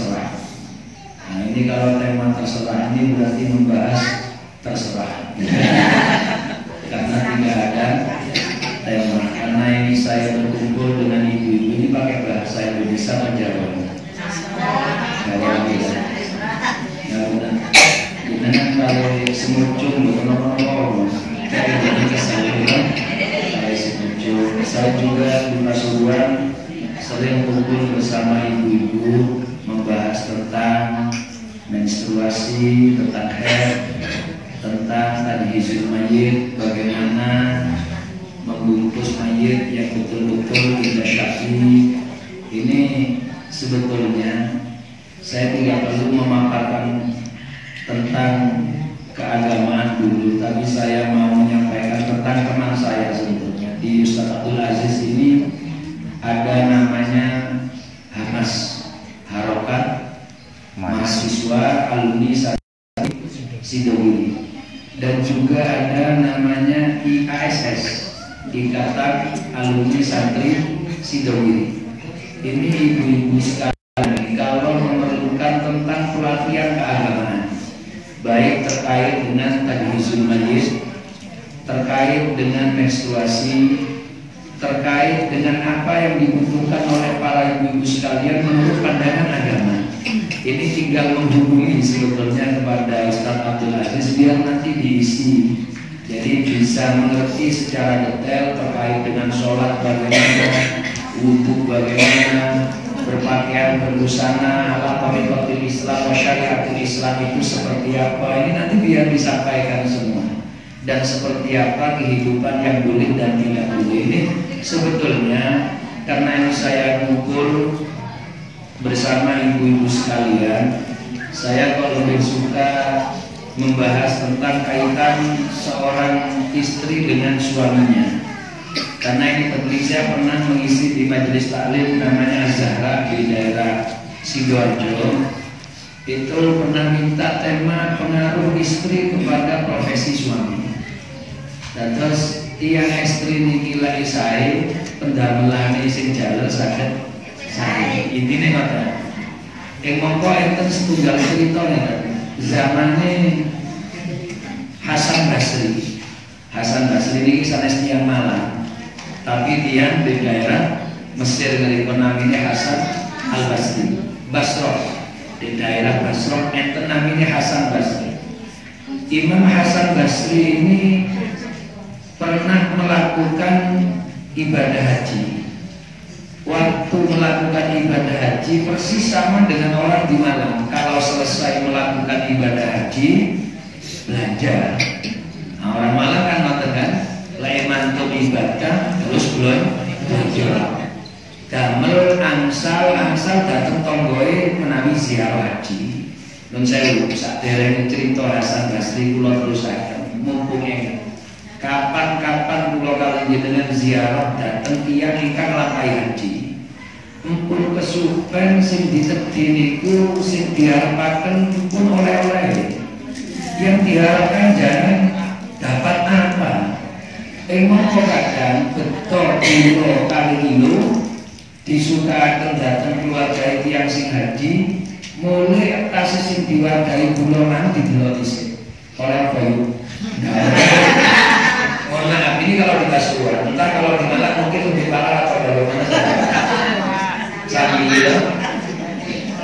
terserah. Nah ini kalau tema terserah ini berarti membahas terserah. Karena tidak ada tema. Karena ini saya berkumpul dengan ibu-ibu ini pakai bahasa Indonesia menjawab. Ya udah. Karena kalau semucung betul-betul dari kesalahan saya semucung. Saya juga di Pasuruan sering kumpul bersama ibu-ibu membahas tentang menstruasi, tentang haid, tentang tajhizul mayit, bagaimana membungkus mayit yang betul-betul tidak syar'i. Ini sebetulnya saya tidak perlu memaparkan tentang keagamaan dulu, tapi saya mau menyampaikan tentang teman saya sebetulnya. Di Ustaz Abdul Aziz ini ada namanya Hamas, Harokat Mahasiswa Alumni Sidowiri, dan juga ada namanya IASS, Ikatan Alumni Santri Sidowiri. Ini ibu-ibu sekalian, kalau memerlukan tentang pelatihan keagamaan, baik terkait dengan tajhizul mayit, terkait dengan menstruasi, terkait dengan apa yang dibutuhkan oleh para ibu-ibu sekalian menurut pandangan agama, ini tinggal menghubungi sebetulnya kepada Ustaz Abdul Aziz biar nanti diisi. Jadi bisa mengerti secara detail terkait dengan sholat bagaimana, wudhu bagaimana, berpakaian berbusana ala tariqatul Islam wa syariatul Islam itu seperti apa. Ini nanti biar disampaikan semua. Dan seperti apa kehidupan yang boleh dan tidak boleh. Ini sebetulnya karena ini saya ngumpul bersama ibu-ibu sekalian, saya kok lebih suka membahas tentang kaitan seorang istri dengan suaminya. Karena ini penting, saya pernah mengisi di majelis taklim namanya Zahra di daerah Sidoarjo. Itu pernah minta tema pengaruh istri kepada profesi suami. Dan terus tiang istri niki lagi saya pendamelan sing jalur saged saya. Intine ngoten. Mongko enten setunggal cerita ya. Zamane Hasan Basri. Hasan Basri niki sanes tiyang Malang. Tapi dia di daerah Mesir dari namanya Hasan Al Basri, Basro, di daerah Basro enten namanya Hasan Basri. Imam Hasan Basri ini pernah melakukan ibadah haji. Waktu melakukan ibadah haji persis sama dengan orang di Malang. Kalau selesai melakukan ibadah haji belanja. Nah, orang Malang kan ngoten kan, mantuk ibadah terus belanja. Damel angsal dateng tonggoe menawi ziarah haji. Nun sewu saderenge cerita Hasan Basri kula terusaken mumpung kapan-kapan kula kali dengan ziarah dateng tiyang ingkang lampahi haji. Mumpun kesupen sing ditedhi niku sing diharepaken pun oleh-oleh. Yang diharapkan jangan dapat apa? Mongko kadang betul kilo kali kilo disukakan datang keluarga tiyang sing haji, mulai atas sing diwadahi bulonan didelok dhisik. Oleh bayu. Mohon maaf, ini kalau di Pasuruan, entah kalau di Malang mungkin lebih parah atau bagaimana saja. Sambil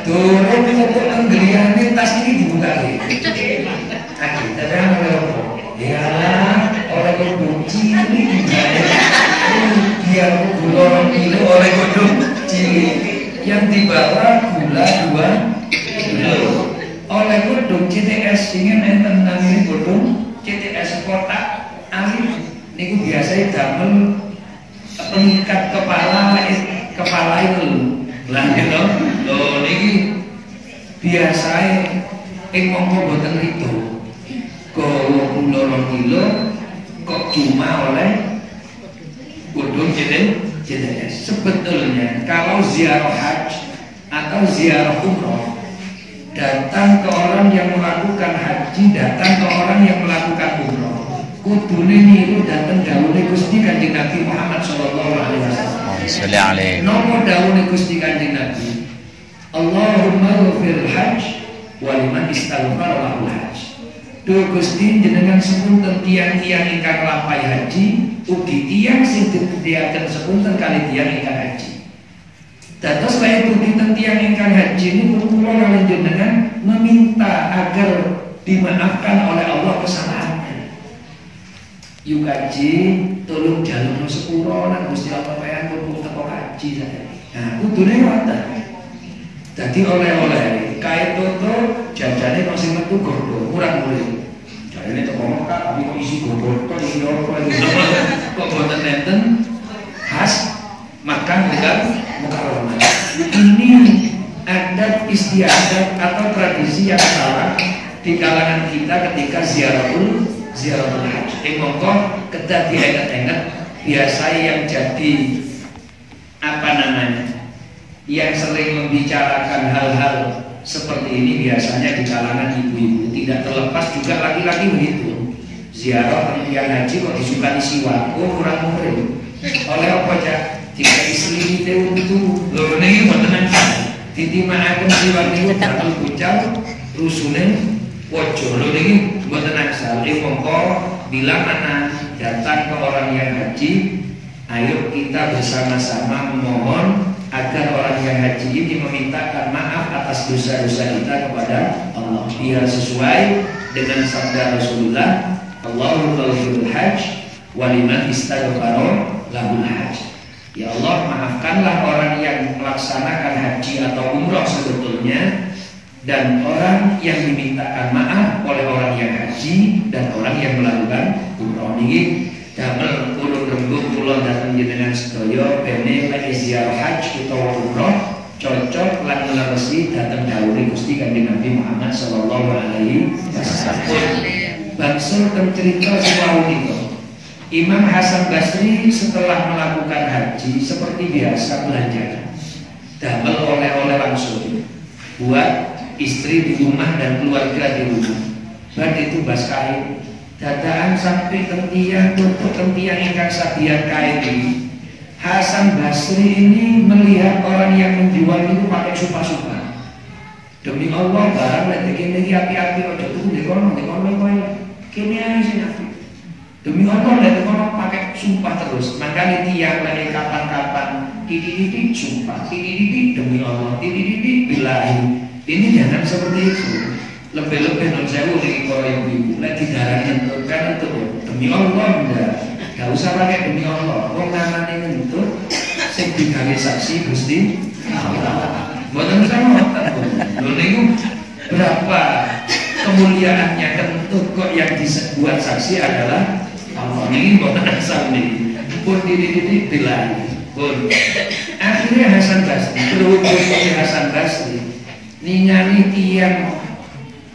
turun untuk penggeliannya tas ini dibuka lagi. Kita jangan apa? Ya, oleh kodok cilik dia gula kilo oleh kodok cilik yang dibawa gula 2 kilo oleh kodok CTS ingin enten namanya kodok CTS kotak alif niku biasa damel pengikat kepala itu lah gitu loh niki biasa mongko boten itu kalau gula 2 kilo kok cuma oleh kudung CTS. Sebetulnya kalau ziarah haji atau ziarah umroh datang ke orang yang melakukan haji, datang ke orang yang melakukan umroh, kudune niru datang dawuhe Gusti Kanjeng Nabi Muhammad sallallahu alaihi wasallam. Nomo dawuhe Gusti Kanjeng Nabi, Allahumma ghfir hajj waliman istaghfar lahul hajj. Duh Gusti jenengan sepunten tiyang-tiyang ingkang nglampahi haji ugi tiyang sing dititiaken sepunten kali tiyang ingkang haji. Dados lae ugi tiyang ingkang haji niku kula kaliyan jenengan meminta agar dimaafkan oleh Allah kesalahannya. Yuk kaji tolong jalur sepuro nang Gusti Allah payan pun teko kaji saya. Nah, kudune ngoten. Dadi oleh-oleh kae toto jajane kok sing metu godho kurang mulih. Jarene teko Mekah tapi kok isi godho kok iki opo iki. Kok boten enten khas makan dekat Mukarramah. Ini adat istiadat atau tradisi yang salah di kalangan kita ketika ziaratul haji. Monggo kedah diingat-ingat biasa yang jadi apa namanya, yang sering membicarakan hal-hal seperti ini biasanya di kalangan ibu-ibu. Tidak terlepas juga laki-laki begitu. Ziarah yang haji kok disukani siwak, kurang murid. Oleh apa aja? Jika istri itu untuk lho niki mboten nangsa. Ditimakaken siwak niku bakal pucal rusune wojo. Lho niki mboten nangsa. Mongko bila mana datang ke orang yang haji, ayo kita bersama-sama memohon agar orang yang haji ini memintakan maaf atas dosa-dosa kita kepada Allah, biar sesuai dengan sabda Rasulullah, Allahumma ghfirul hajj waliman istaghfara lahul hajj. Ya Allah, maafkanlah orang yang melaksanakan haji atau umroh sebetulnya, dan orang yang dimintakan maaf oleh orang yang haji dan orang yang melakukan umroh. Ini damel ulun rembug kula dateng jenengan sedaya bene lek ziarah haji utawa umroh cocok lan ngleresi dateng dawuhe Gusti Kanjeng Nabi Muhammad sallallahu alaihi wasallam. Bangsul teng cerita suwau niku. Imam Hasan Basri setelah melakukan haji seperti biasa belanja. Damel oleh-oleh langsung buat istri di rumah dan keluarga di rumah. Dan itu bas kain dadaan sampai tentiang tutup tentiang ingkang sabian kain ini. Hasan Basri ini melihat orang yang menjual itu pakai supa-supa. Demi Allah barang lek iki api-api ojo tuku dekono koyo kene ae sing api. Demi Allah lek dekono pakai sumpah terus. Makanya tiang lek kapan-kapan titik-titik sumpah, titik-titik demi Allah, titik-titik billahi. Ini jangan seperti itu. Lebih-lebih non sewu nih kalau ibu-ibu lagi darah tentukan itu demi Allah enggak usah pakai demi Allah. Wong namanya ngentut sing digawe saksi Gusti Allah. Mboten usah ngoten. Lho niku berapa kemuliaannya kentut kok yang dibuat saksi adalah Allah. Niki mboten asal niki. Pun dididik bilang. Pun akhirnya Hasan Basri berhubung Hasan Basri ningali tiang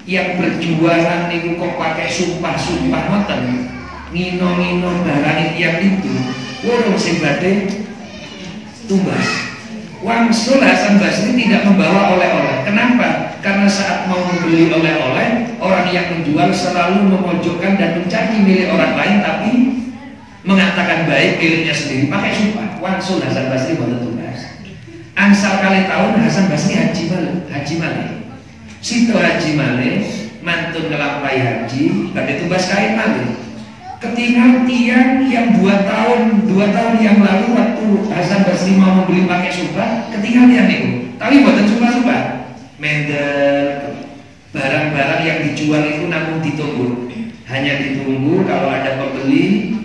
yang berjualan niku kok pakai sumpah-sumpah ngoten, ngino-ngino barang tiang itu, urung sing badhe tumbas. Wangsul Hasan Basri tidak membawa oleh-oleh. Kenapa? Karena saat mau membeli oleh-oleh, orang yang menjual selalu memojokkan dan mencaci milik orang lain, tapi mengatakan baik miliknya sendiri pakai sumpah. Wangsul Hasan Basri boten tumbas. Angsal kali tahun Hasan Basri haji malih. Situ haji malih, mantun ngelampahi haji, badhe tumbas kain malih. Ketika tiang yang 2 tahun yang lalu waktu Hasan Basri mau membeli pakai sumpah, ketika tiang itu, tapi buatan sumpah-sumpah, mender, barang-barang yang dijual itu namun ditunggu, hanya ditunggu kalau ada pembeli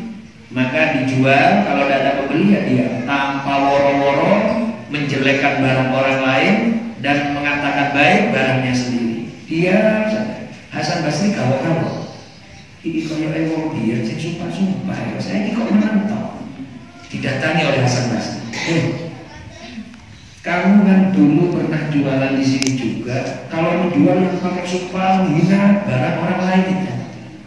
maka dijual, kalau tidak ada pembeli ya dia tanpa woro-woro menjelekkan barang orang lain dan mengatakan baik barangnya sendiri. Dia Hasan Basri kalau ini kaya wong biar sing sumpah-sumpah ya saya kok menantang. Didatangi oleh Hasan Basri. Kamu kan dulu pernah jualan di sini juga. Kalau menjual yang pakai sumpah menghina barang orang lain itu.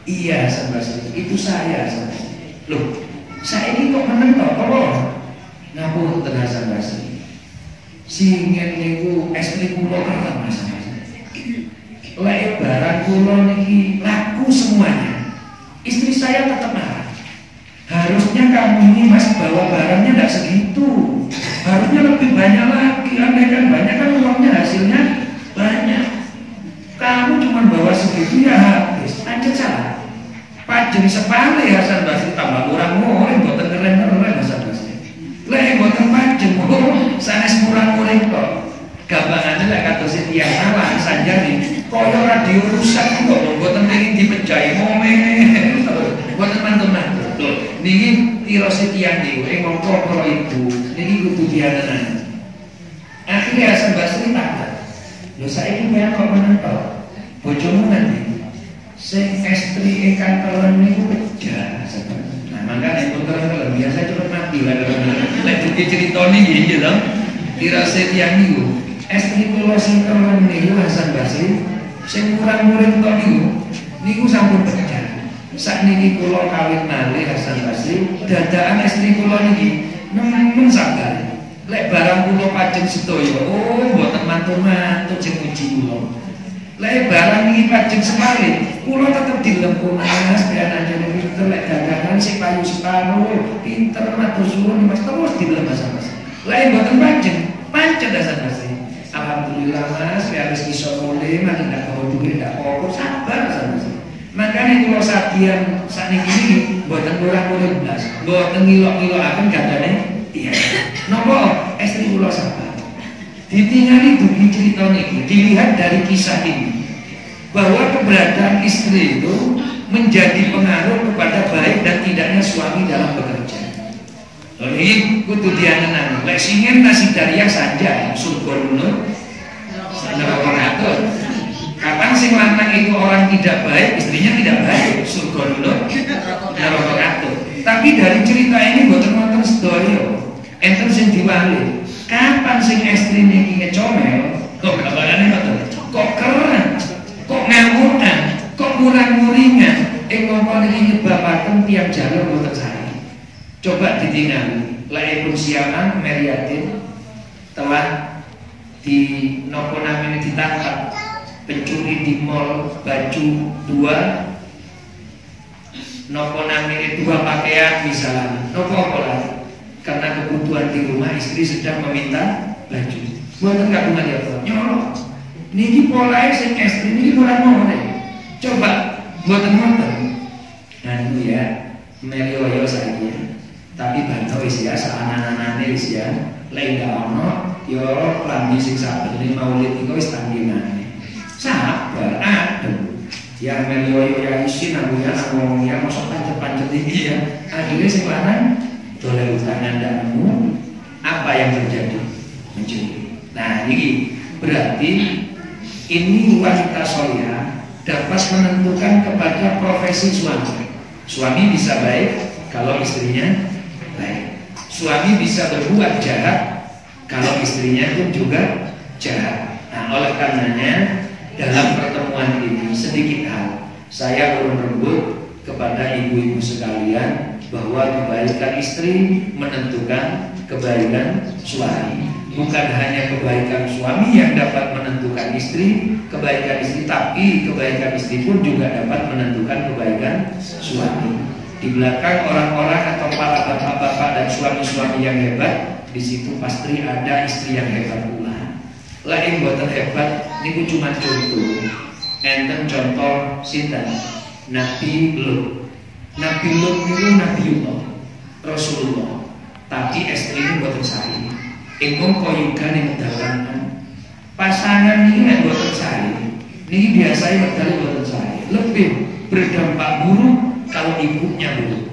Iya Hasan Basri, itu saya Hasan Basri. Loh, saya ini kok menantang kalau ngapunten Hasan Basri. Singen niku estri kula kata Mas. Lek barang kula niki laku semuanya. Istri saya tetap marah. Harusnya kamu ini Mas bawa barangnya tidak segitu. Harusnya lebih banyak lagi, andaikan banyak kan uangnya hasilnya banyak. Kamu cuma bawa segitu ya habis, aja salah. Pajeng sepale Hasan Basri tambah murah-murah, boten keren-keren Hasan Basri. Lek boten pajeng, sanes murah-murah kok. Gampangane lek kados tiyang salah sanjane, kaya radio rusak kok boten pengin dipejai momen. Boten mantun-mantun. Lho, niki tirose tiyang niku mongko para ibu, niki kudu dianenan. Akhirnya Hasan Basri takut. Lho saiki kaya kok menentok. Bojomu nanti sing estri ingkang kelon niku pejah. Nah, makane pun terus biasa cepet mati lah kalau lek diceritoni nggih lho. Tirose tiyang niku, estri kula sing kelon niku Hasan Basri, sing murah-murah tok niku sampun pejah. Sakniki kula kawin malih Hasan Basri, dadakan estri kula niki nemen sabar. Lek barang kula pajeng sedaya, mboten mantur-mantur sing muji kula. Lek barang niki pajeng semari, kula tetep dilempung Mas, ben anjene pinter lek dagangan sing payu separo, pinter matur suwun Mas terus dilem Mas. Lek mboten pajeng, pancet Hasan Basri. Alhamdulillah Mas, wis iso mulih, mari ndak bawa duit ndak apa-apa, sabar Hasan Basri. Makanya kalau sadian sakniki iki mboten murah-murah blas, mboten ngilok-ngilokaken gandane iya. Napa estri kula sabar. Ditingali dugi cerita niki, dilihat dari kisah ini bahwa keberadaan istri itu menjadi pengaruh kepada baik dan tidaknya suami dalam bekerja. Ini kudu dianenan. Lek singen nasi dariah saja surga nunut neraka ngatur. Kapan sing lanang itu orang tidak baik, istrinya tidak baik, surga nunut neraka ngatur. Tapi dari cerita ini mboten wonten sedaya enten sing diwali. Kapan sing estri niki ngecomel, kok kabarane ngoten. Kok keren, kok ngamukan, kok murang-muringan, mongko niki nyebabaken tiap jalur mboten sae. Coba ditingali, laipun siaran Meriatin telah di nopo namanya ditangkap pencuri di mall baju 2 nopo namanya 2 pakaian misalnya, nopo apa karena kebutuhan di rumah istri sedang meminta baju. Mboten kagungan ya Pak. Nyolong. Niki polae sing estri niki murah-murah. Coba mboten wonten. Nah niku ya, merioyo saiki. Tapi bantu wis ya sanan-anane wis ya. Lek ndak ono yo lambi sing sabene maulid iku wis tanggingane. Sabar, adem. Ya merioyo ya isin aku ya ngomong ya mosok pancet-pancet iki ya. Akhirnya sing lanang doleh utangan nemu, apa yang terjadi? Mencuri. Nah ini berarti ini wanita solihah dapat menentukan kepada profesi suami. Suami bisa baik kalau istrinya baik. Suami bisa berbuat jahat kalau istrinya pun juga jahat. Nah oleh karenanya dalam pertemuan ini sedikit hal saya berembut kepada ibu-ibu sekalian bahwa kebaikan istri menentukan kebaikan suami. Bukan hanya kebaikan suami yang dapat menentukan istri, kebaikan istri, tapi kebaikan istri pun juga dapat menentukan kebaikan suami. Di belakang orang-orang atau para bapak-bapak dan suami-suami yang hebat, di situ pasti ada istri yang hebat pula. Lain buatan hebat, ini cuma contoh. Enten contoh sinten Nabi Lut. Nabi Lut itu Nabiullah Rasulullah, tapi istri ini buatan saya. Engkau koyukan yang dalam pasangan ini yang buatan saya. Ini biasanya medali buatan saya. Lebih berdampak buruk kalau ibunya buruk.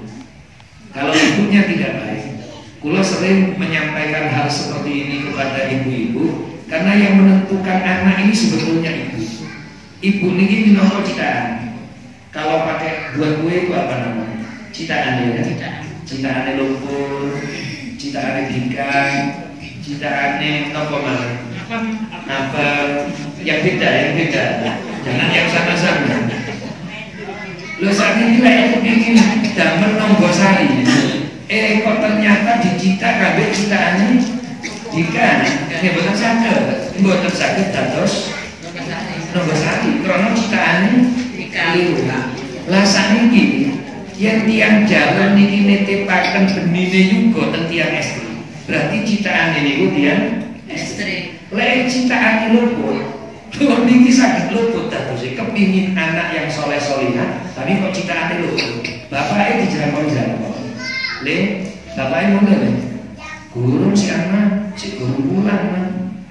Kalau ibunya tidak baik. Kula sering menyampaikan hal seperti ini kepada ibu-ibu karena yang menentukan anak ini sebetulnya ibu. Ibu ini minangka citaan. Kalau pakai buat kue itu apa namanya? Citaan ya. Citaane lumpur, citaane ikan, citaane nopo malah. Apa yang beda, jangan yang sama-sama. Lo saat ini lah yang ingin damel Nonggosari. Kok ternyata dicita kabeh citaane ikan. Ini boten saged dados Nonggosari. Krana citaane ikan. Lah sakniki yang tiang jalan niki nitipaken benine yuga ten tiang estri. Berarti citaan ini kemudian Ekstrim. lek citaan luput. Luar niki sakit luput terus kepingin anak yang soleh solihah, tapi kok citaan luput. Bapaknya dijerakon-jerakon. Le, bapaknya mau le. Guru si anak, si guru pulang man.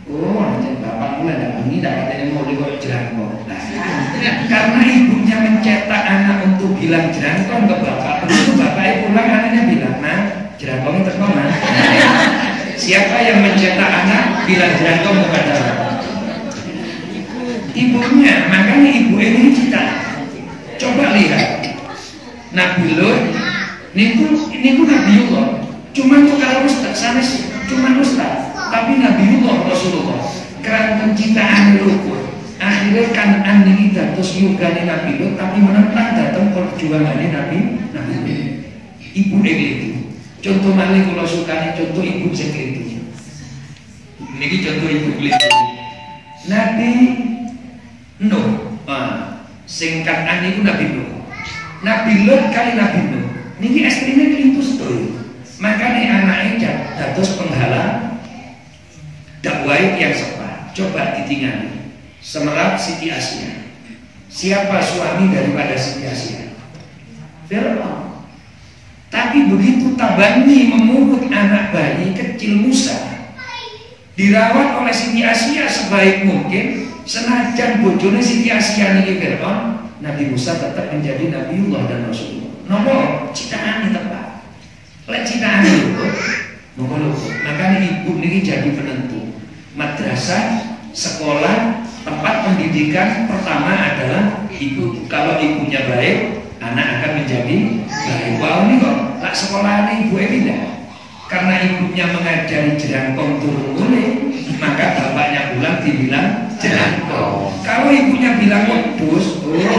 Oh, nanti bapak mulai tidak begini, tidak katanya mau kok jerakon. Nah, karena ibunya mencetak anak untuk bilang jerakon ke bapak, begitu bapaknya pulang anaknya bilang, nah jerakon itu mana? Siapa yang mencetak anak bilang jerakon kepada bapak? Ibunya, makanya ibu ini cita. Coba lihat Nabi Lut, niku Nabiullah. Cuma tuh kalau ustaz sanes cuma ustaz, tapi Nabiullah Rasulullah. Karena penciptaan luput, akhirnya kan andi kita terus yugane Nabi Lut, tapi menentang datang perjuangannya Nabi Lut. Ibu itu. Contoh malih kalau sukanya contoh ibu sing itu. Niki contoh ibu itu. Nabi Nuh, singkat ani ku Nabi Nuh. Nabi Lut kali Nabi Nuh. Niki ekstrimnya kelintus tuh. Makanya anaknya dados penghalang dakwah yang sepat. Coba ditinggali. Semerap Siti Asia. Siapa suami daripada Siti Asia? Fir'aun. Tapi begitu tabani memungut anak bayi kecil Musa, dirawat oleh Siti Asia sebaik mungkin. Senajan bojone Siti Asia niki Fir'aun, Nabi Musa tetap menjadi Nabiullah dan Rasulullah. Nopo citaan tepat. Lek citaan luput, nopo luput. Makanya ibu niki jadi penentu. Madrasah, sekolah, tempat pendidikan pertama adalah ibu. Kalau ibunya baik, anak akan menjadi baik. Wow nih kok, tak sekolahnya ibu tidak. Karena ibunya mengajari jerangkong turun mulai, maka bapaknya pulang dibilang jerangkong. Kalau ibunya bilang wedhus, oh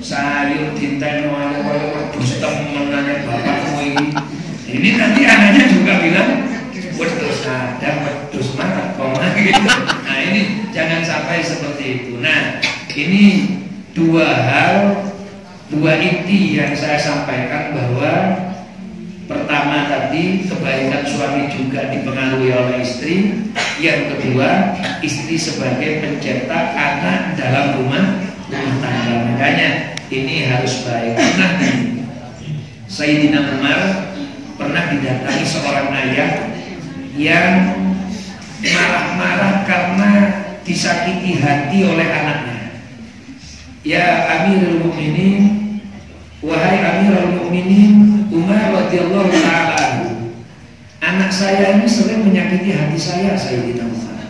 sayur dinteno koyo wedhus temenane bapakmu ini. Ini nanti anaknya juga bilang wedhus, ada wedhus mata koma gitu. Nah ini jangan sampai seperti itu. Nah ini dua inti yang saya sampaikan, bahwa pertama tadi kebaikan suami juga dipengaruhi oleh istri. Yang kedua, istri sebagai pencetak anak dalam rumah tangga. Makanya ini harus baik. Nah, Sayyidina Umar pernah didatangi seorang ayah yang marah-marah karena disakiti hati oleh anaknya. Ya Amirul Mukminin, wahai Amirul Mukminin Umar radhiyallahu ta'ala anhu, anak saya ini sering menyakiti hati saya, Sayyidina Umar.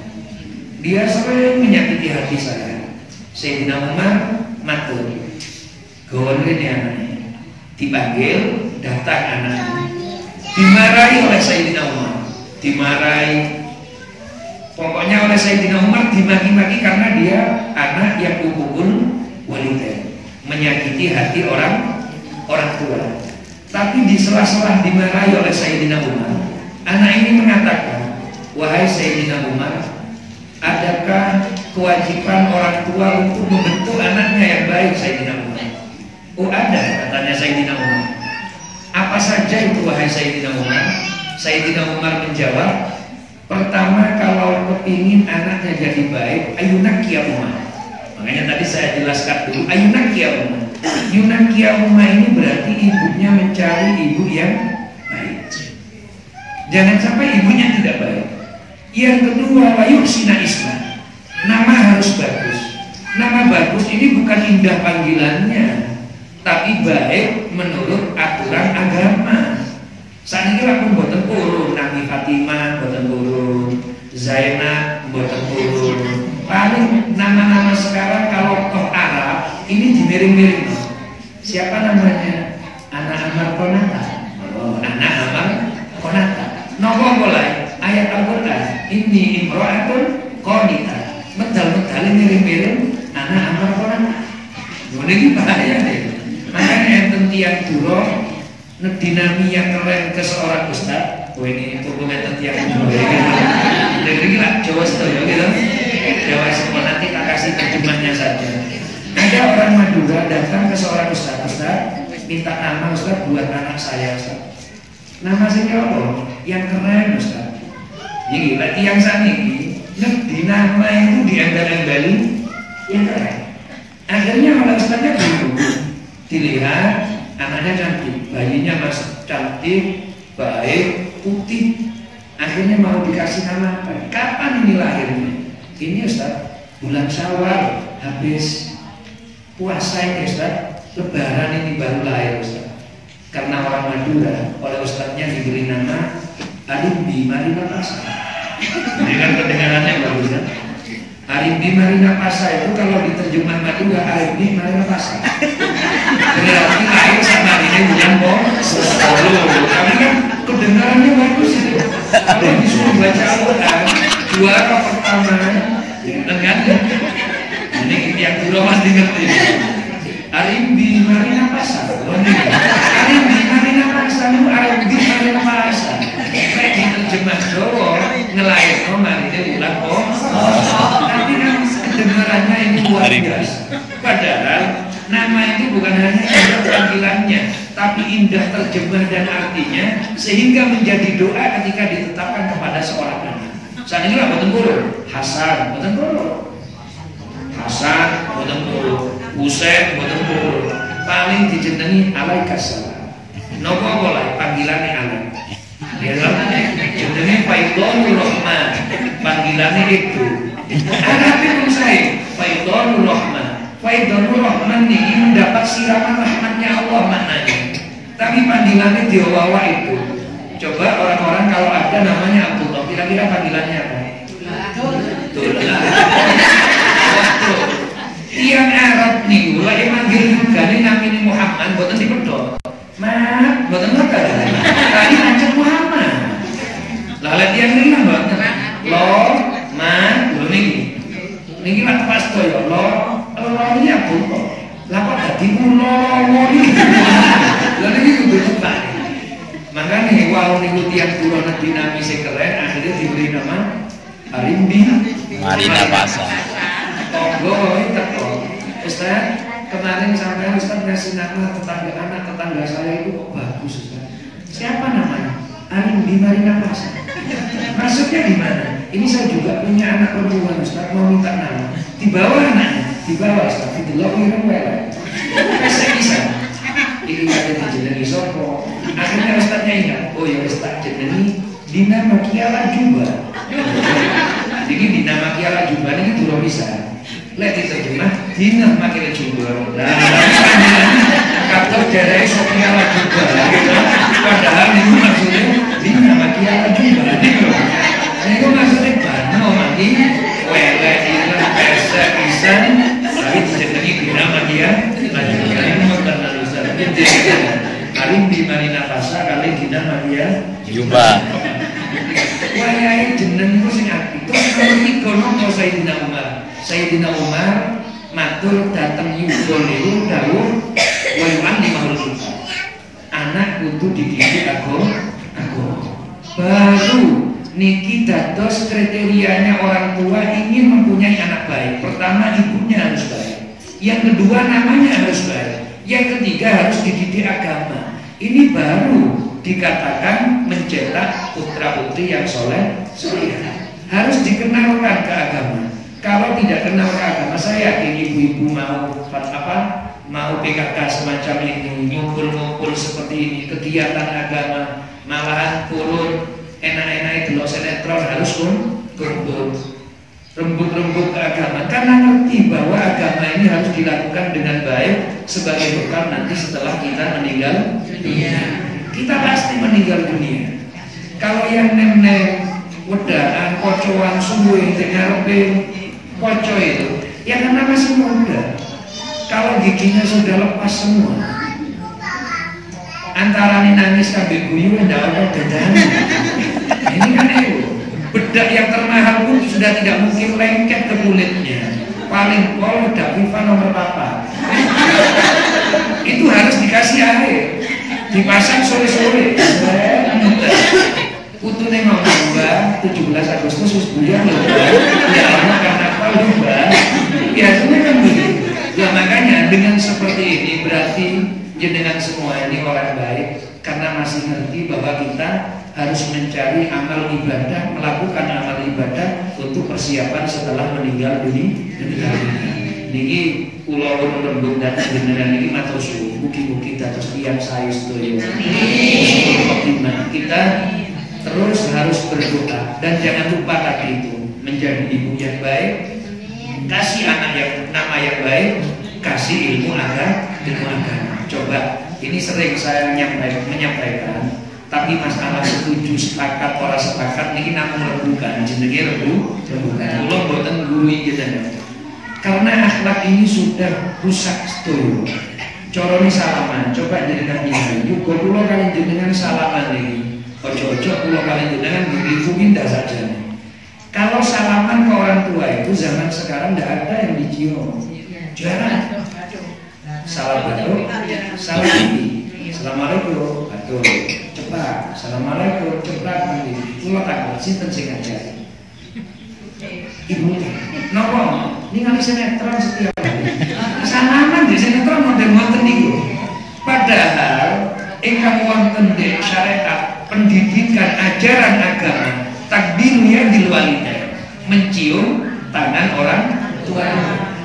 Dia sering menyakiti hati saya. Sayyidina Umar matur, gawon ini anaknya. Dipanggil, datang anaknya. Dimarahi oleh Sayyidina Umar. Dimarahi. Pokoknya oleh Sayyidina Umar dimaki-maki karena dia anak yang ukukul walidain, menyakiti hati orang tua. Tapi di sela-sela dimarahi oleh Sayyidina Umar, anak ini mengatakan, wahai Sayyidina Umar, adakah kewajiban orang tua untuk membentuk anaknya yang baik, Sayyidina Umar? Oh ada, katanya Sayyidina Umar. Apa saja itu wahai Sayyidina Umar? Sayyidina Umar menjawab, pertama kalau kepingin anaknya jadi baik, ayunakia Umar. Makanya tadi saya jelaskan dulu, ayunakia Umar. Yunakia Umar ini berarti ibunya mencari ibu yang baik. Jangan sampai ibunya tidak baik. Yang kedua, wayuksina isma. Nama harus bagus. Nama bagus ini bukan indah panggilannya, tapi baik menurut aturan agama. Saat ini aku mboten purun, Nabi Fatimah mboten purun, Zainab mboten purun. Paling nama-nama sekarang kalau toh Arab ini dimiring-miring. Siapa namanya? Anak Amar Konata. Oh, anak Amar Konata. Nopo mulai ayat Al-Qur'an. Ini imro'atun qanita. Medal-medal miring-miring anak Amar Konata. Ini bahaya deh. Makanya enten tiang duro dinami yang keren ke seorang ustaz. Oh ini hubungan tiang duro. Jadi lah Jawa Sedoyo gitu. Jawa semua nanti tak kasih terjemahnya saja. Ada orang Madura datang ke seorang ustaz, minta nama ustaz buat anak saya ustaz. Nama saya apa? Yang keren ustaz. Ini lagi yang saniki di nama itu diembel-embeli yang keren. Akhirnya oleh ustaznya bingung. Dilihat anaknya cantik, bayinya masih cantik, baik, putih. Akhirnya mau dikasih nama apa? Kapan ini lahirnya? Ini Ustaz, bulan Syawal, habis puasa ini Ustaz, Lebaran ini baru lahir Ustaz. Karena orang Madura, oleh Ustaznya diberi nama Arimbi Marina Pasa. Ini kan kedengarannya bagus ya. Arimbi Marina Pasa itu kalau diterjemah Madura, Arimbi Marina Pasa. Berarti lahir sama ini bulan Tapi kan kedengarannya bagus itu. Kalau disuruh baca Al-Quran, juara pertama dengan ini yang dulu pasti ngerti. Arimbi Marina Pasa. Arimbi Marina Pasa itu Arimbi Marina Pasa. Kayak diterjemah Jawa ngelain marine bulan tapi kan kedengarannya ini luar biasa. Padahal nama itu bukan hanya indah panggilannya, tapi indah terjemah dan artinya, sehingga menjadi doa ketika ditetapkan kepada seorang anak. Saat ini apa tempur? Hasan, tempur. Hasan, tempur. Husain, tempur. Paling dijenengi alaikassalam. Nopo boleh panggilannya alaik. Ya jenenge Faidhonur Rahman, panggilannya itu. Arabi pun saya Faidhonur Rahman. Faidhonur Rahman ini mendapat siraman rahmatnya Allah maknanya. Tapi panggilannya diwawa itu. Coba orang-orang kalau ada namanya Abdullah, kira-kira panggilannya apa? Abdullah. Waktu tiang Arab nih, lagi manggil juga nih namanya Muhammad, buatan dipedot. Mat, buatan apa? Tadi ngajak Muhammad. Lalu tiang ini lah buatan. Lo, man, lo nih. Niki lak pas to ya lo ini Abdullah. Lah kok dadi kula ini. Lah niki kudu tepat. Makane wau niku tiyang kula Nabi Nabi sing keren akhirnya diberi nama Arimbi Marina Pasa. Tonggo teko. Ustaz, kemarin sampai Ustaz ngasih nama tetangga saya itu kok bagus Ustaz. Siapa namanya? Arimbi Marina Pasa. Maksudnya di mana? Ini saya juga punya anak perempuan Ustaz, mau minta nama. Di bawah anaknya, di bawah Ustaz, di bawah ireng wela. Bisa. Ini ada dijenengi sopo. Akhirnya Ustaznya ingat, oh ya Ustaz jenengi Dina Makiala Juba. Jadi Dina Makiala Juba ini dulu bisa. Lihat diterjemah Dina Makiala Juba. Nah, kapten dari Sokiala Juba. Padahal ini maksudnya Dina Makiala Juba. Ini maksudnya bano mati wele ireng pesa pisan tapi dijenengi Dina Makiala Juba. Ini mengkenal Ustaz. Arimbi Marina Pasa kali Dina Makiala Juba. Wayahe jeneng iku sing apik. Terus nomor 3 nopo Sayyidina Umar matur dateng Yuda niku dawuh wa yu'allimul kitab. Anak kudu dididik agama. Baru niki dados kriterianya orang tua ingin mempunyai anak baik. Pertama ibunya harus baik. Yang kedua namanya harus baik. Yang ketiga harus dididik agama. Ini baru dikatakan mencetak putra-putri yang soleh. Harus dikenalkan ke agama. Kalau tidak kenal ke agama, saya yakin ibu-ibu mau PKK semacam ini, ngumpul-ngumpul seperti ini, kegiatan agama, malahan turun enak-enak itu loh sinetron harus kumpul rembuk-rembuk ke agama karena ngerti bahwa agama ini harus dilakukan dengan baik sebagai bekal nanti setelah kita meninggal dunia. Kita pasti meninggal dunia. Kalau yang nenek wedaan, kocoan, suwe, ngarepe koco itu, ya karena masih muda. Kalau giginya sudah lepas semua, antara nangis sambil guyu, tidak ada bedanya. Ini kan bedak yang termahal pun sudah tidak mungkin lengket ke kulitnya. Paling pol Daviva nomor 4. Itu harus dikasih air, dipasang sore-sore. Putune ngomong Mbak, 17 Agustus wis buyar lho Mbak. Ya Allah karena apa lho Mbak? Biasanya kan begitu. Ya makanya dengan seperti ini berarti jenengan semua ini orang baik karena masih ngerti bahwa kita harus mencari amal ibadah, melakukan amal ibadah untuk persiapan setelah meninggal dunia. Niki kula lembut dan jenengan niki matur suwun, mugi-mugi dados tiyang sae sedaya. Kita terus harus berdoa dan jangan lupa tadi itu menjadi ibu yang baik, kasih anak yang nama yang baik, kasih ilmu agama. Coba ini sering saya menyampaikan, tapi masalah setuju sepakat orang sepakat niki namung rembukan jenenge rembukan. Kula mboten gurui jenengan. Karena akhlak ini sudah rusak sedaya. Corone salaman, coba jenengan ingat, juga kula kali jenengan salaman ini. Ojo-ojo kula kali jenengan begitu indah saja. Kalau salaman ke orang tua itu zaman sekarang tidak ada yang dicium. Jarang. Salam batuk, salam tinggi. Assalamualaikum, batuk, cepat. Assalamualaikum, cepat nanti. Kula takut sinten sing ngajari. Ibu, nopo? Ningali sinetron setiap hari. Salaman di sinetron model-model niku. Padahal ingkang wonten di syariat pendidikan ajaran agama takbirnya di walidain, mencium tangan orang tua.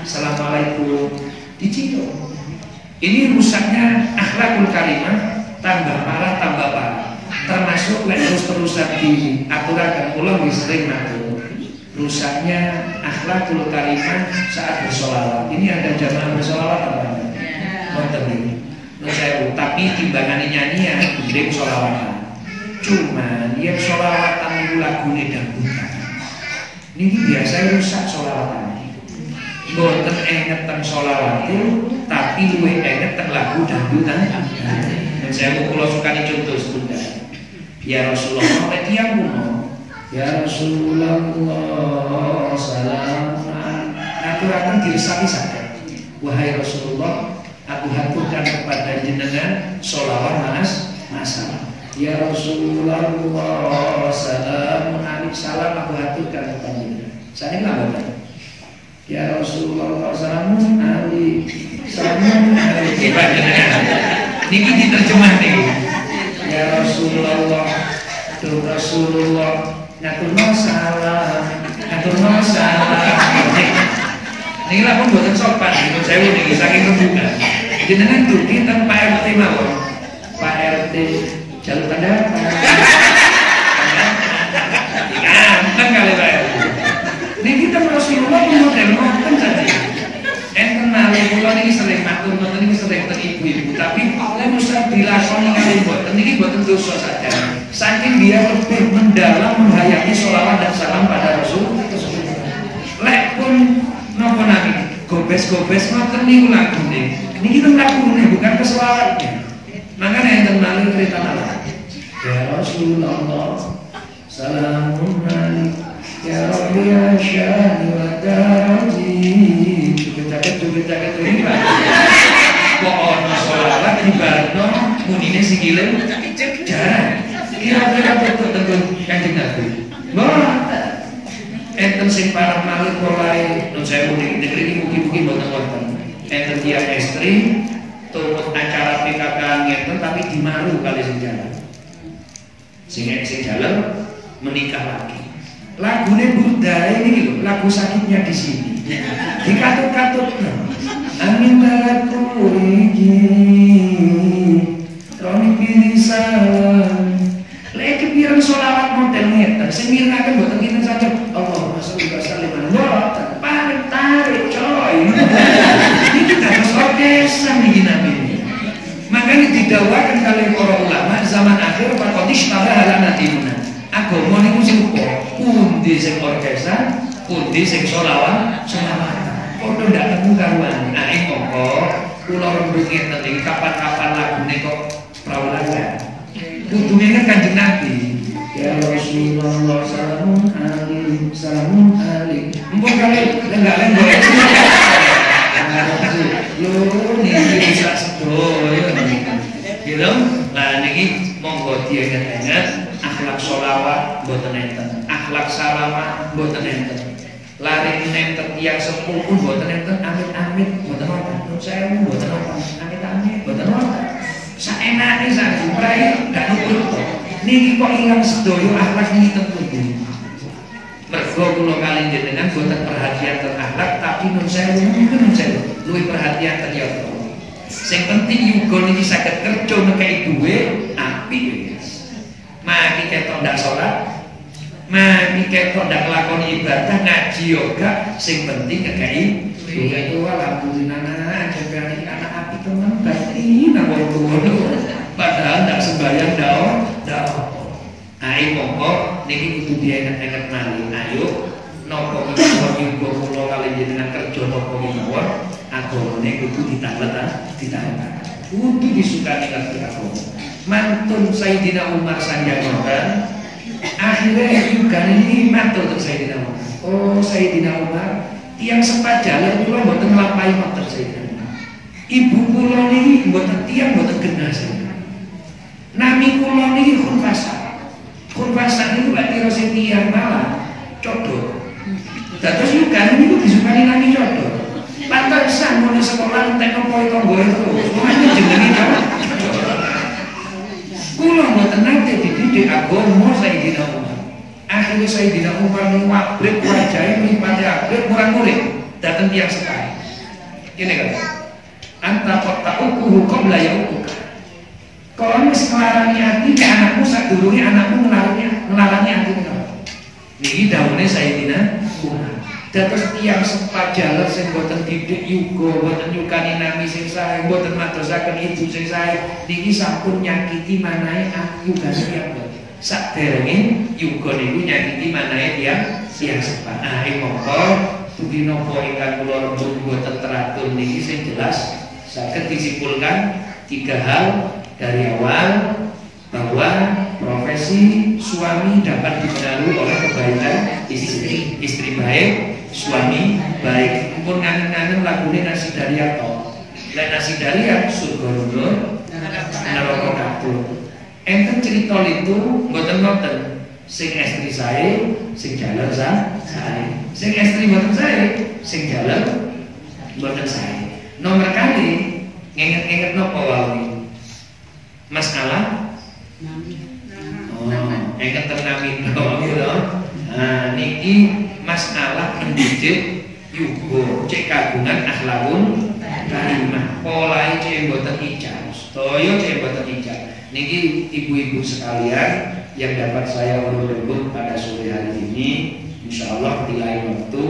Assalamualaikum, dicium. Ini rusaknya akhlakul karimah, tambah parah tambah parah. Termasuk terus-terusan diaturakan kula sering matur. Rusaknya akhlakul karimah saat bersolawat. Ini ada jamaah bersolawat apa enggak? Wonten iki. Tapi timbangannya nyanyian mending solawatan. Cuman yang solawatan itu lagune dangdutan. Niki biasa rusak solawatan. Mboten engeten solawat itu, tapi luwih engeten lagu dangdutan. Dan saya kula sukani contoh sebentar. Ya Rasulullah, tiyang kuno. Ya Rasulullah, salam. Aturaken diresaki saged. Wahai Rasulullah, aku haturkan kepada jenengan solawat masalah. Ya Rasulullah, salam alaikum, salam aku haturkan kepada jenengan. Sakniki lambatan. Ya Rasulullah, salamun alaikum, salamun alaikum. Niki diterjemah niki. Ya Rasulullah, tu Rasulullah, ngaturno salam, ngaturno salam. Niki lha pun boten sopan, niku sewu niki saking rembukan. Jenengan dugi teng Pak RT mawon. Pak RT jalur tanda. Gampang kali Pak RT. Niki kita Rasulullah model ngoten saja. Enten malih kula niki sering matur ngoten niki sering teng ibu-ibu, tapi oleh usah dilakoni kali mboten niki mboten dosa saja. Saking dia lebih mendalam menghayati sholawat dan salam pada Rasul. Lek pun napa nami gobes-gobes ngoten niku lagune. Niki teng lagune bukan keselawatnya. Makanya enten malih cerita malah. Ya Rasulullah, salamun alaikum. Ya Rabbi ya syahni wa daraji. Joget-joget ini Pak. Kok ono sholawat dibarno munine sikile jarang. Kira-kira betul Kanjeng Nabi. Mboten. Enten sing parah malih mulai nun sewu negeri iki mugi-mugi mboten wonten. Enten tiyang estri turut acara PKK ngeten tapi dimaru kali sing jalan. Sing jalan menikah lagi. Lagune budaya ini lho, lagu sakitnya di sini. Dikatut-katut. Amin barakuliki. Roni pilih salam. Lek kepiran sholawat model ngeten, sing mirnaken mboten kinten saja. Allahumma sholli wa sallim ala paling tarik coy. Iki dados orkesan iki nabi. Makanya didakwakan kali para ulama zaman akhir faqad ishtara ala natimuna. Agama niku sing pundi sing orkesan, pundi sing sholawat. Padha ndak temu karuan. Nah ing mongko kula rembug ngeten iki kapan-kapan lagune kok prawulan. Kudu ingat Kanjeng Nabi. Ya Rasulullah, salamun alaikum, salamun alaikum. Mumpun kali enggak lembok. Lho niki bisa sedoyo niki. Gitu? Lah niki monggo diingat-ingat akhlak sholawat mboten enten, akhlak salaman mboten enten. Lari nenten tiyang sepuh pun mboten enten, amit-amit mboten wonten. Saya mboten wonten, amit-amit mboten wonten. Saenake sak jumrai gak nurut to. niki kok ilang sedaya akhlak niki tempundi. Mergo kula kali jenengan boten perhatian tentang akhlak, tapi nun sewu luwih perhatian tentang ya. Sing penting yuga niki saged kerja nekai duwe apik wis. Maki ketok ndak salat, maki ketok ndak nglakoni ibadah, ngaji yoga, sing penting ngekei duwe itu alhamdulillah jenengan iki anak apik tenan berarti nang wong tuwa. Padahal ndak sembahyang ndak. Ayo monggo niki kudu diinget-inget malih. Ayo napa menawa yuga kula kali jenengan kerja napa mawon agamane kudu ditambah. Kudu disukani ngerti agama. Mantun Sayyidina Umar sanjangan akhirnya juga ini mantul untuk Sayyidina Umar. Oh Sayyidina Umar tiang sepajalan kula mboten nglampahi motor Sayyidina Umar. Ibu kula niki mboten tiang mboten genah Sayyidina. Nami kula niki Khunfasa niku lek kira sing tiyang malah codot. Dados juga niku disukani nami codot. Pantesan mulai sekolah entek nopo tangga terus. Makane jenenge kan. Kula mboten nate dididik agama Sayyidina Umar. Akhirnya Sayyidina Umar niku abrit wajahe mripate abrit murid-murid dateng tiyang sepahe. Kene kan. Anta qata'uhu qabla yauka. Kalau wis ngelarani ati ke anakmu sadurunge anakmu ngelarani ati karo. Niki dawuhe Sayyidina Umar. Dados tiyang sepajalan sing boten didik yuga boten nyukani nami sing sae, boten madosaken ibu sing sae, niki sampun nyakiti manahe yugane tiyang boten. Saderenge yuga niku nyakiti manahe tiyang sepah. Ing mongko dugi napa ingkang kula rembug boten teratur niki sing jelas saged disimpulkan 3 hal dari awal bahwa profesi suami dapat dipengaruhi oleh kebaikan istri baik, suami baik. Pun ngangen-ngangen lagune nasi daria to. Lek nasi daria surga nur, neraka kabur. Enten cerita itu mboten-mboten. Sing estri saya, sing jalan saya. Sing estri mboten saya, sing jalan mboten saya. Nomor kali ngenget-ngenget napa wae. Masalah engkang ternami gitu. Nah niki masalah pendidik yugo cek kagungan akhlakun karimah polahe cek mboten ijab toyo cek mboten ijab. Niki ibu-ibu sekalian yang dapat saya urut-urut pada sore hari ini, insyaallah di lain waktu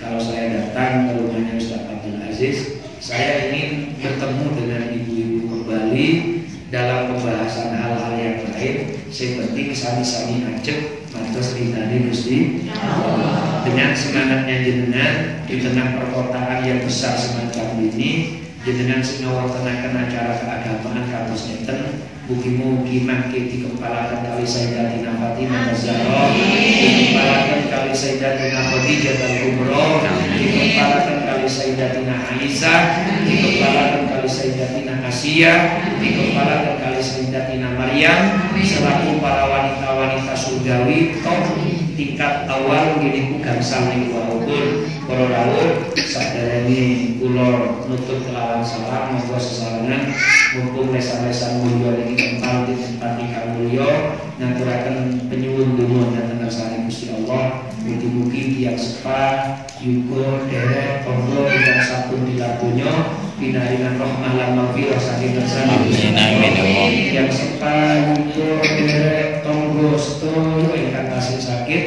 kalau saya datang ke rumahnya Ustaz Abdul Aziz, saya ingin bertemu dengan ibu-ibu kembali dalam pembahasan hal-hal yang lain. Yang penting sami-sami ajak matos ridane Gusti Allah. Dengan semangatnya jenengan di tengah perkotaan yang besar semacam ini, jenengan sing ngawontenaken acara keagamaan kados neten, mugi-mugi mangke dikempalaken kali Sayyidatina Fatimah Az-Zahra, dikempalaken kali Sayyidatina Khadijah Al-Kubra, dikempalaken kali Sayyidatina Aisyah, dikempalaken kali Sayyidatina Asiyah, dikempalaken kali Sayyidatina Maryam selaku para wanita-wanita surgawi top tingkat awal gini ku gangsal niku walaupun para rawuh saderenge kula nutup kelawan salam monggo sesarengan mumpung lesan-lesan mulya niki kempal di tempat ingkang mulya ngaturaken penyuwun donga dhateng ngersane Gusti Allah. Mugi-mugi tiyang sepah yuga derek tangga ingkang sampun diladonya pinaringan rahmah lan maghfirah saking ngersane Gusti Allah. Tiyang sepah yuga derek tangga sedaya ingkang tasih sakit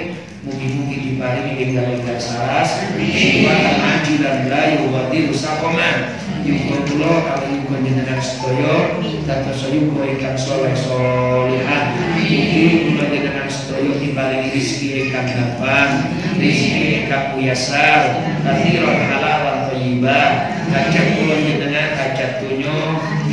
mugi-mugi diparingi enggal-enggal saras jiwatan ajilan la yughadiru saqaman. Yuga kula kali yuga jenengan sedaya dados yuga ingkang saleh salihah. Mugi kula jenengan sedaya diparingi rezeki ingkang gampang, rezeki ingkang muyasar, kathiran halal lan thayyibah. Hajat kula jenengan hajat dunya,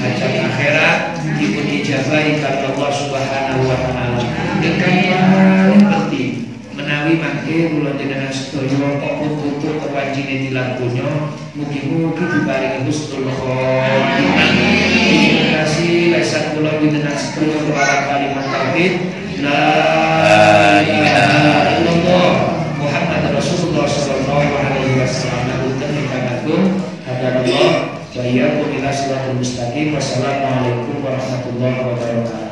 hajat akhirat dipun ijabahi karo Allah Subhanahu wa taala. Ingkang paling penting menawi mangke kula jenengan sedaya kok putu kewancine tilar donya mugi-mugi diparingi husnul khotimah. Terima kasih lesan kula jenengan sedaya para kalimat tauhid la ilaha illallah Muhammad Rasulullah sallallahu alaihi wasallam. Hadanallah wa iyyakum ila siratal mustaqim. Wassalamualaikum warahmatullahi wabarakatuh.